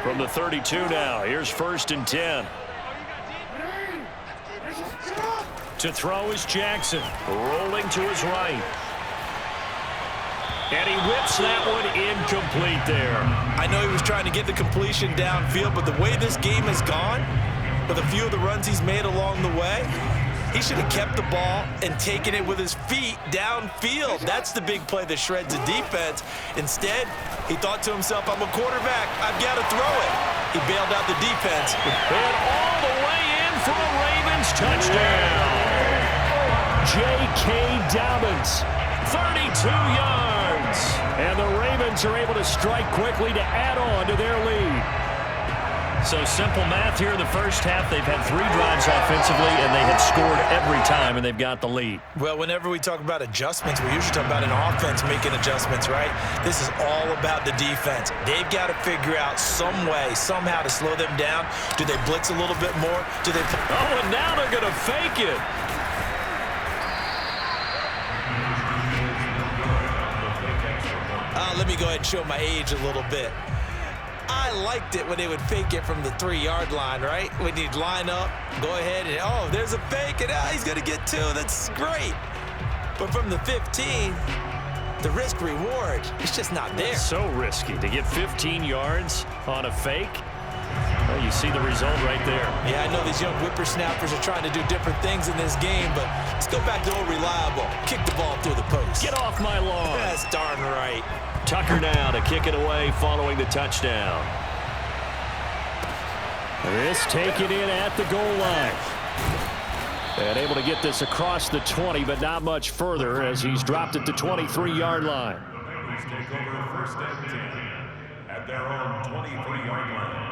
From the 32 now, here's 1st and 10. To throw is Jackson, rolling to his right. And he whips that one incomplete there. I know he was trying to get the completion downfield, but the way this game has gone, with a few of the runs he's made along the way, he should have kept the ball and taken it with his feet downfield. That's the big play that shreds the defense. Instead, he thought to himself, I'm a quarterback. I've got to throw it. He bailed out the defense. And all the way in for a Ravens touchdown. J.K. Dobbins, 32 yards. And the Ravens are able to strike quickly to add on to their lead. So simple math here in the first half. They've had 3 drives offensively, and they have scored every time, and they've got the lead. Well, whenever we talk about adjustments, we usually talk about an offense making adjustments, right? This is all about the defense. They've got to figure out some way, somehow to slow them down. Do they blitz a little bit more? Do they? Oh, and now they're going to fake it. Let me go ahead and show my age a little bit. I liked it when they would fake it from the 3-yard line, right? When you'd line up, go ahead and, oh, there's a fake, and he's going to get 2. That's great. But from the 15, the risk-reward, it's just not there. It's so risky to get 15 yards on a fake. Well, you see the result right there. Yeah, I know these young whippersnappers are trying to do different things in this game, but let's go back to old reliable. Kick the ball through the post. Get off my lawn. That's darn right. Tucker now to kick it away following the touchdown. This taken in at the goal line. And able to get this across the 20, but not much further as he's dropped it to 23-yard line. Ravens take over 1st and 10 at their own 23-yard line.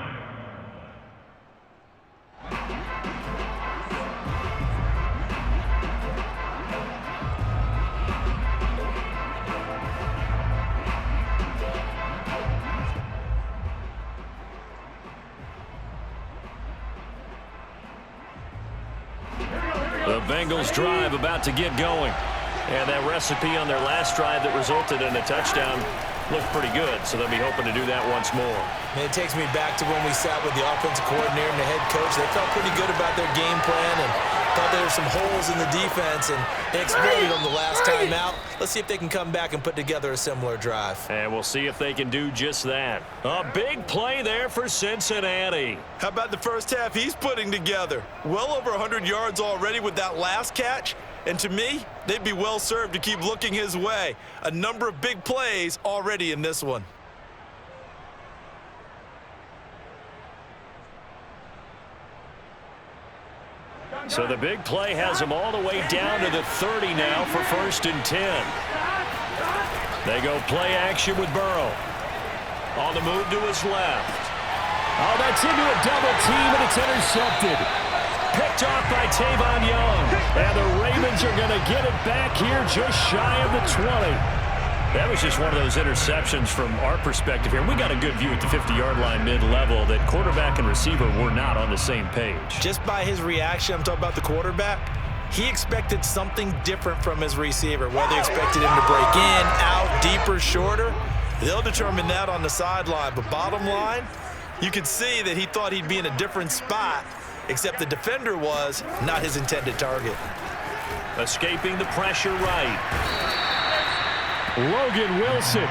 The Bengals drive about to get going. And that recipe on their last drive that resulted in a touchdown looked pretty good, so they'll be hoping to do that once more. And it takes me back to when we sat with the offensive coordinator and the head coach. They felt pretty good about their game plan and thought there were some holes in the defense, and they exploited them the last time out. Let's see if they can come back and put together a similar drive. And we'll see if they can do just that. A big play there for Cincinnati. How about the first half he's putting together? Well over 100 yards already with that last catch. And to me, they'd be well served to keep looking his way. A number of big plays already in this one. So the big play has him all the way down to the 30 now for 1st and 10. They go play action with Burrow. On the move to his left. Oh, that's into a double team, and it's intercepted. Picked off by Tavon Young. And the Ravens are going to get it back here just shy of the 20. That was just one of those interceptions from our perspective here. We got a good view at the 50-yard line mid-level that quarterback and receiver were not on the same page. Just by his reaction, I'm talking about the quarterback, he expected something different from his receiver. Whether he expected him to break in, out, deeper, shorter, they'll determine that on the sideline. But bottom line, you could see that he thought he'd be in a different spot, except the defender was not his intended target. Escaping the pressure right. Logan Wilson.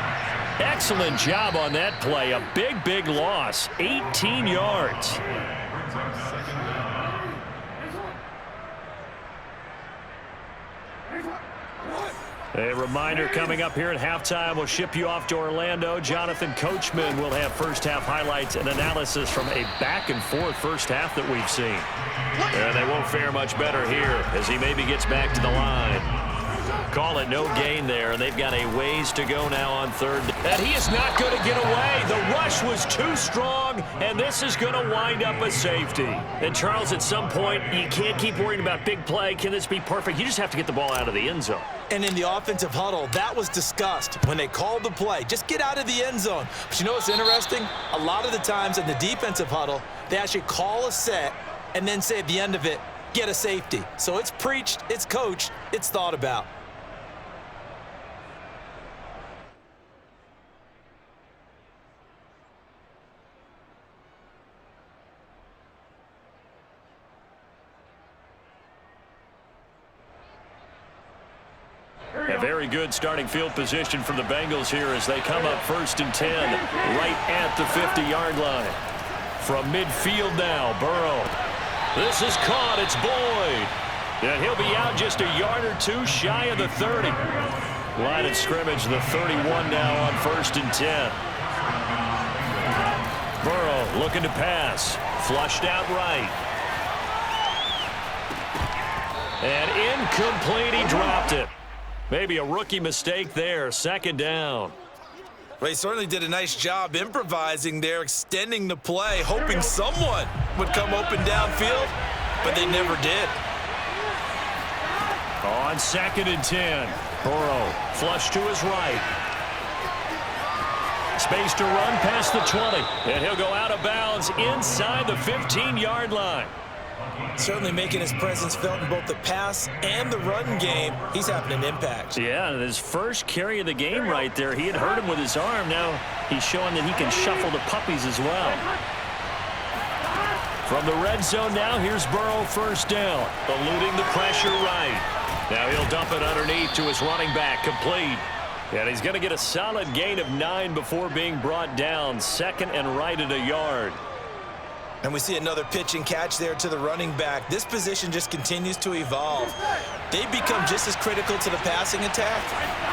Excellent job on that play. A big, big loss. 18 yards. A reminder coming up here at halftime. We'll ship you off to Orlando. Jonathan Coachman will have first half highlights and analysis from a back-and-forth first half that we've seen. And they won't fare much better here as he maybe gets back to the line. Call it no gain there, and they've got a ways to go now on third. And he is not going to get away. The rush was too strong, and this is going to wind up a safety. And, Charles, at some point, you can't keep worrying about big play. Can this be perfect? You just have to get the ball out of the end zone. And in the offensive huddle, that was discussed when they called the play. Just get out of the end zone. But you know what's interesting? A lot of the times in the defensive huddle, they actually call a set and then say at the end of it, get a safety. So it's preached, it's coached, it's thought about. Very good starting field position for the Bengals here as they come up 1st and 10 right at the 50-yard line. From midfield now, Burrow. This is caught. It's Boyd. And he'll be out just a yard or two shy of the 30. Line of scrimmage, the 31 now on 1st and 10. Burrow looking to pass. Flushed out right. And incomplete. He dropped it. Maybe a rookie mistake there. 2nd down. They certainly did a nice job improvising there, extending the play, hoping someone would come open downfield, but they never did. On 2nd and 10, Burrow flush to his right. Space to run past the 20, and he'll go out of bounds inside the 15-yard line. Certainly making his presence felt in both the pass and the run game. He's having an impact. Yeah, his first carry of the game right there. He had hurt him with his arm. Now he's showing that he can shuffle the puppies as well. From the red zone now, here's Burrow 1st down. Eluding the pressure right. Now he'll dump it underneath to his running back, complete. And he's going to get a solid gain of 9 before being brought down. 2nd and right at a yard. And we see another pitch and catch there to the running back. This position just continues to evolve. They've become just as critical to the passing attack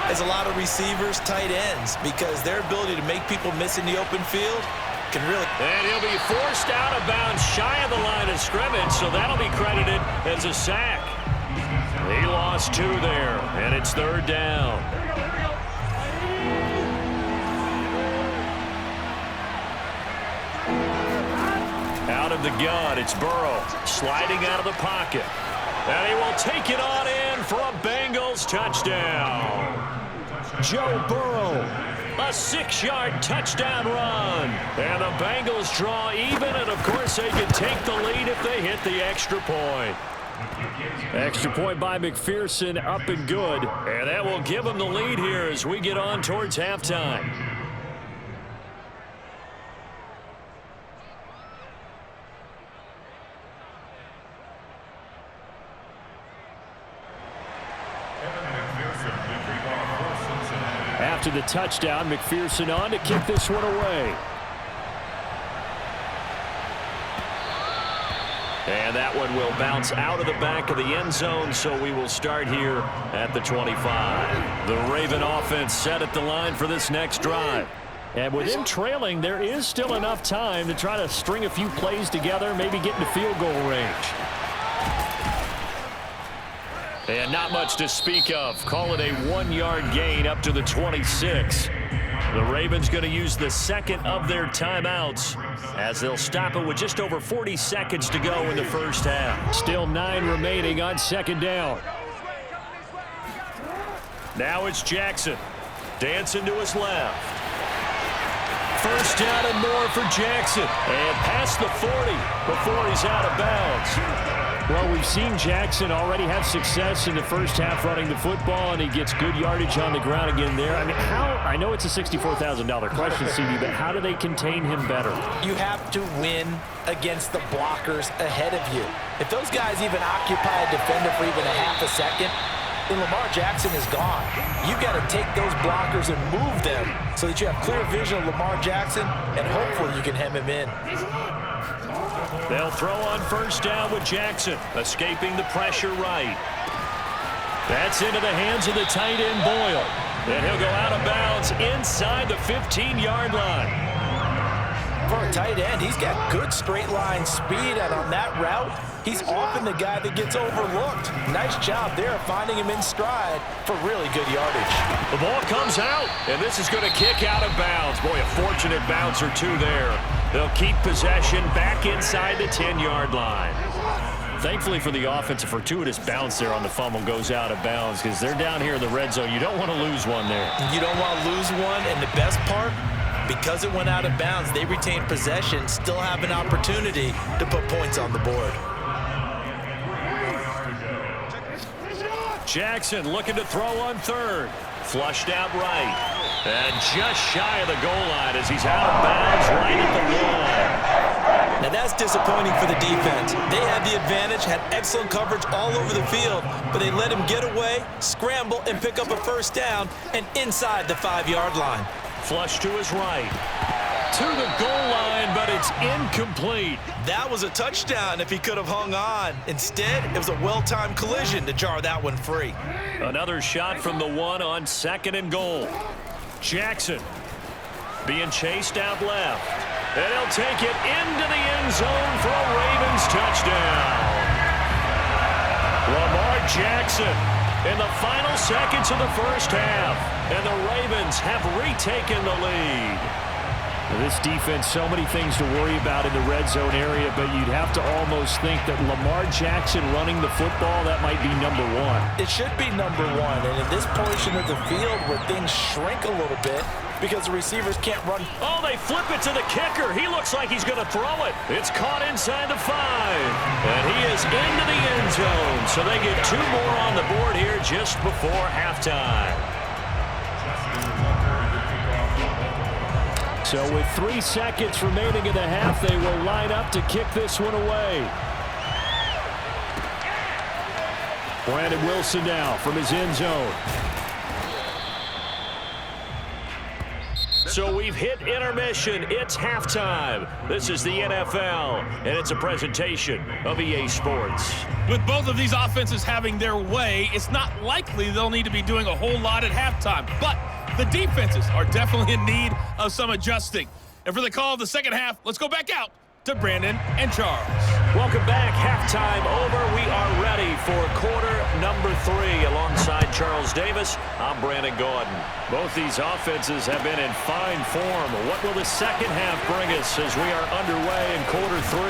as a lot of receivers, tight ends, because their ability to make people miss in the open field can really... And he'll be forced out of bounds shy of the line of scrimmage, so that'll be credited as a sack. He lost 2 there, and it's 3rd down. Out of the gun, it's Burrow sliding out of the pocket. And he will take it on in for a Bengals touchdown. Joe Burrow, a 6-yard touchdown run. And the Bengals draw even, and of course they can take the lead if they hit the extra point. Extra point by McPherson, up and good. And that will give them the lead here as we get on towards halftime. After the touchdown, McPherson on to kick this one away. And that one will bounce out of the back of the end zone, so we will start here at the 25. The Raven offense set at the line for this next drive. And with him trailing, there is still enough time to try to string a few plays together, maybe get into field goal range. And not much to speak of. Call it a 1-yard gain up to the 26. The Ravens going to use the 2nd of their timeouts as they'll stop it with just over 40 seconds to go in the first half. Still 9 remaining on 2nd down. Now it's Jackson. Dancing to his left. 1st down and more for Jackson. And past the 40 before he's out of bounds. Well, we've seen Jackson already have success in the first half running the football, and he gets good yardage on the ground again there. I mean, I know it's a $64,000 question, CD, but how do they contain him better? You have to win against the blockers ahead of you. If those guys even occupy a defender for even a half a second, then Lamar Jackson is gone. You've got to take those blockers and move them so that you have clear vision of Lamar Jackson, and hopefully you can hem him in. They'll throw on 1st down with Jackson, escaping the pressure right. That's into the hands of the tight end Boyle. And he'll go out of bounds inside the 15-yard line. For a tight end, he's got good straight line speed, and on that route, he's often the guy that gets overlooked. Nice job there finding him in stride for really good yardage. The ball comes out, and this is going to kick out of bounds. Boy, a fortunate bounce or two there. They'll keep possession back inside the 10-yard line. Thankfully for the offense, a fortuitous bounce there on the fumble goes out of bounds because they're down here in the red zone. You don't want to lose one there. You don't want to lose one, and the best part, because it went out of bounds, they retain possession, still have an opportunity to put points on the board. Jackson looking to throw on 3rd. Flushed out right. And just shy of the goal line as he's out of bounds right at the line. Now that's disappointing for the defense. They had the advantage, had excellent coverage all over the field, but they let him get away, scramble, and pick up a first down, and inside the 5-yard line. Flush to his right. To the goal line, but it's incomplete. That was a touchdown if he could have hung on. Instead, it was a well-timed collision to jar that one free. Another shot from the 1 on 2nd and goal. Jackson being chased out left. And he'll take it into the end zone for a Ravens touchdown. Lamar Jackson in the final seconds of the first half. And the Ravens have retaken the lead. This defense, so many things to worry about in the red zone area, but you'd have to almost think that Lamar Jackson running the football, that might be number 1. It should be number 1, and in this portion of the field where things shrink a little bit because the receivers can't run. Oh, they flip it to the kicker. He looks like he's going to throw it. It's caught inside the 5, and he is into the end zone, so they get 2 more on the board here just before halftime. So with 3 seconds remaining in the half, they will line up to kick this one away. Brandon Wilson now from his end zone. So we've hit intermission. It's halftime. This is the NFL, and it's a presentation of EA Sports. With both of these offenses having their way, it's not likely they'll need to be doing a whole lot at halftime. But the defenses are definitely in need of some adjusting. And for the call of the second half, let's go back out to Brandon and Charles. Welcome back. Halftime over. We are ready for quarter number 3. Alongside Charles Davis, I'm Brandon Gordon. Both these offenses have been in fine form. What will the second half bring us as we are underway in quarter 3?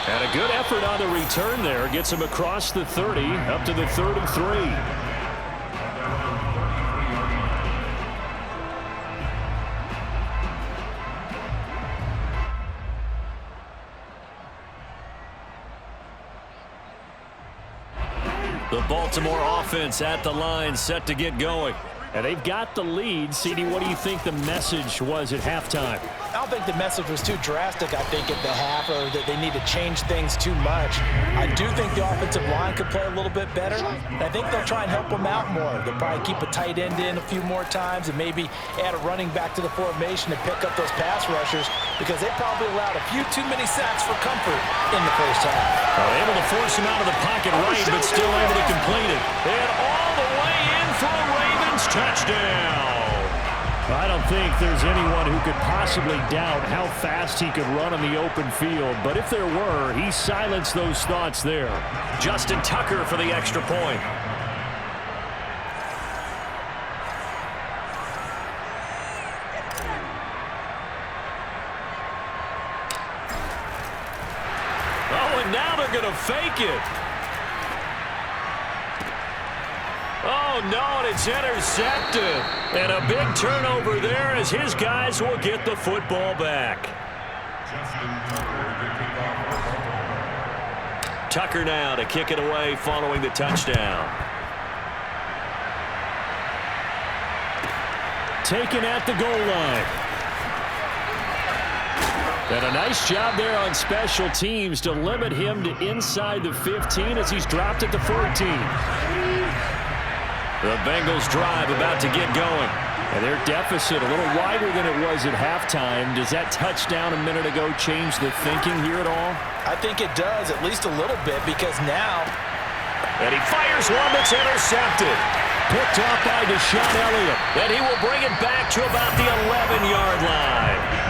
And a good effort on the return there. Gets him across the 30, up to the 33. The Baltimore offense at the line, set to get going. And they've got the lead. CD, what do you think the message was at halftime? I don't think the message was too drastic, I think, at the half, or that they need to change things too much. I do think the offensive line could play a little bit better. I think they'll try and help them out more. They'll probably keep a tight end in a few more times and maybe add a running back to the formation to pick up those pass rushers, because they probably allowed a few too many sacks for comfort in the first half. Able to force him out of the pocket right, but still able to complete it. And all the way in for a Ravens touchdown. I don't think there's anyone who could possibly doubt how fast he could run on the open field. But if there were, he silenced those thoughts there. Justin Tucker for the extra point. Oh, and now they're going to fake it. Oh, no, and it's intercepted. And a big turnover there as his guys will get the football back. Tucker now to kick it away following the touchdown. Taken at the goal line. And a nice job there on special teams to limit him to inside the 15 as he's dropped at the 14. The Bengals drive about to get going. And their deficit a little wider than it was at halftime. Does that touchdown a minute ago change the thinking here at all? I think it does, at least a little bit, because now... And he fires one that's intercepted. Picked off by Deshaun Elliott. And he will bring it back to about the 11-yard line.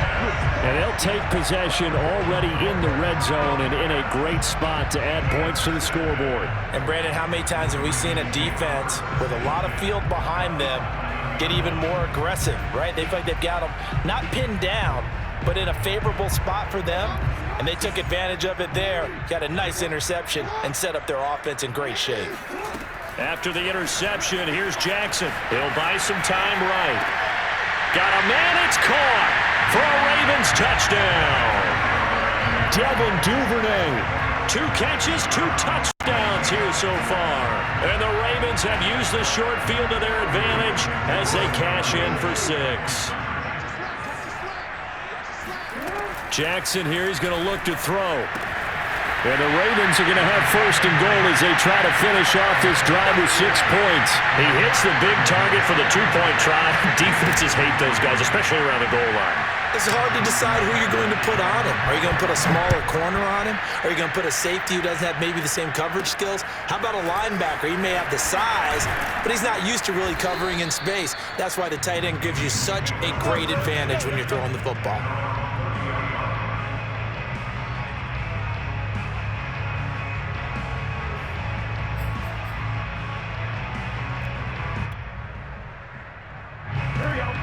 And they'll take possession already in the red zone and in a great spot to add points to the scoreboard. And, Brandon, how many times have we seen a defense with a lot of field behind them get even more aggressive, right? They feel like they've got them not pinned down, but in a favorable spot for them, and they took advantage of it there. Got a nice interception and set up their offense in great shape. After the interception, here's Jackson. He'll buy some time right. Got a man, it's caught for a Ravens touchdown. Devin Duvernay. 2 catches, 2 touchdowns here so far. And the Ravens have used the short field to their advantage as they cash in for 6. Jackson here is going to look to throw. And the Ravens are going to have first and goal as they try to finish off this drive with 6 points. He hits the big target for the 2-point try. Defenses hate those guys, especially around the goal line. It's hard to decide who you're going to put on him. Are you going to put a smaller corner on him? Are you going to put a safety who doesn't have maybe the same coverage skills? How about a linebacker? He may have the size, but he's not used to really covering in space. That's why the tight end gives you such a great advantage when you're throwing the football.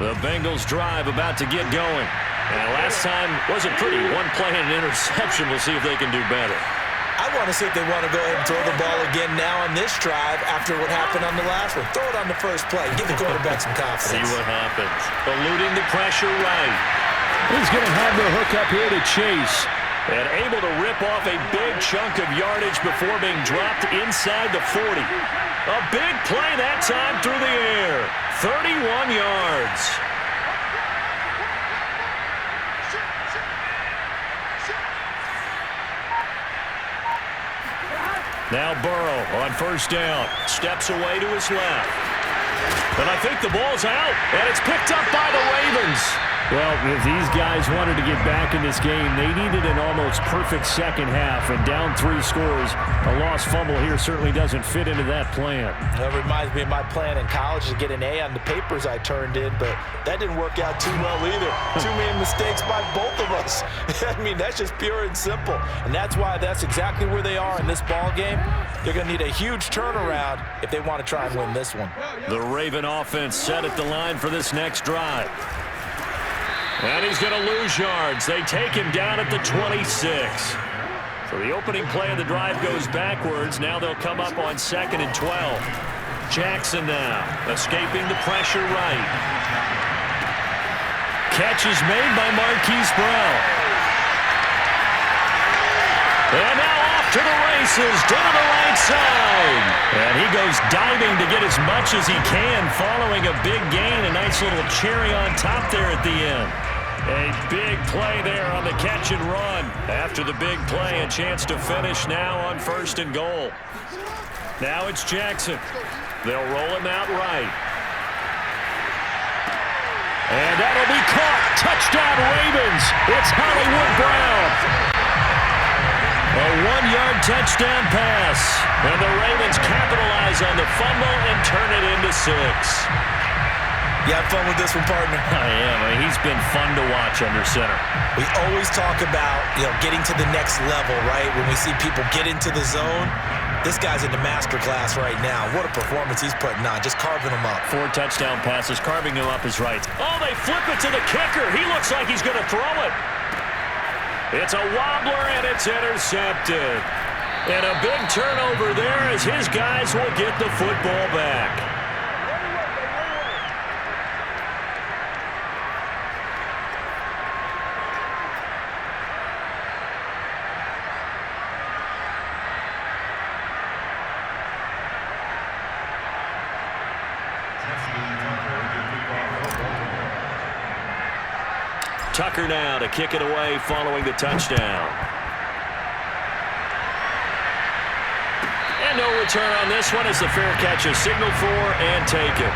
The Bengals drive about to get going. And last time wasn't pretty. One play and an interception. We'll see if they can do better. I want to see if they want to go ahead and throw the ball again now on this drive after what happened on the last one. Throw it on the first play. Give the quarterback some confidence. See what happens. Eluding the pressure right. He's going to have the hook up here to Chase. And able to rip off a big chunk of yardage before being dropped inside the 40. A big play that time through the air. 31 yards. Now Burrow on first down. Steps away to his left. And I think the ball's out. And it's picked up by the Ravens. Well, if these guys wanted to get back in this game, they needed an almost perfect second half, and down 3 scores. A lost fumble here certainly doesn't fit into that plan. That reminds me of my plan in college to get an A on the papers I turned in, but that didn't work out too well either. Too many mistakes by both of us. I mean, that's just pure and simple, and that's why that's exactly where they are in this ball game. They're going to need a huge turnaround if they want to try and win this one. The Raven offense set at the line for this next drive. And he's going to lose yards. They take him down at the 26. So the opening play of the drive goes backwards. Now they'll come up on 2nd and 12. Jackson now, escaping the pressure right. Catch is made by Marquise Brown. And now off to the races, down the right side. And he goes diving to get as much as he can, following a big gain. A nice little cherry on top there at the end. A big play there on the catch and run. After the big play, a chance to finish now on 1st and goal. Now it's Jackson. They'll roll him out right. And that'll be caught. Touchdown Ravens. It's Hollywood Brown. A 1-yard touchdown pass. And the Ravens capitalize on the fumble and turn it into 6. You have fun with this one, partner? I am. I mean, he's been fun to watch under center. We always talk about, getting to the next level, right? When we see people get into the zone, this guy's in the master class right now. What a performance he's putting on, just carving them up. 4 touchdown passes, carving him up is right. Oh, they flip it to the kicker. He looks like he's going to throw it. It's a wobbler, and it's intercepted. And a big turnover there as his guys will get the football back. Tucker now to kick it away following the touchdown. And no return on this one as the fair catch is signaled for and taken.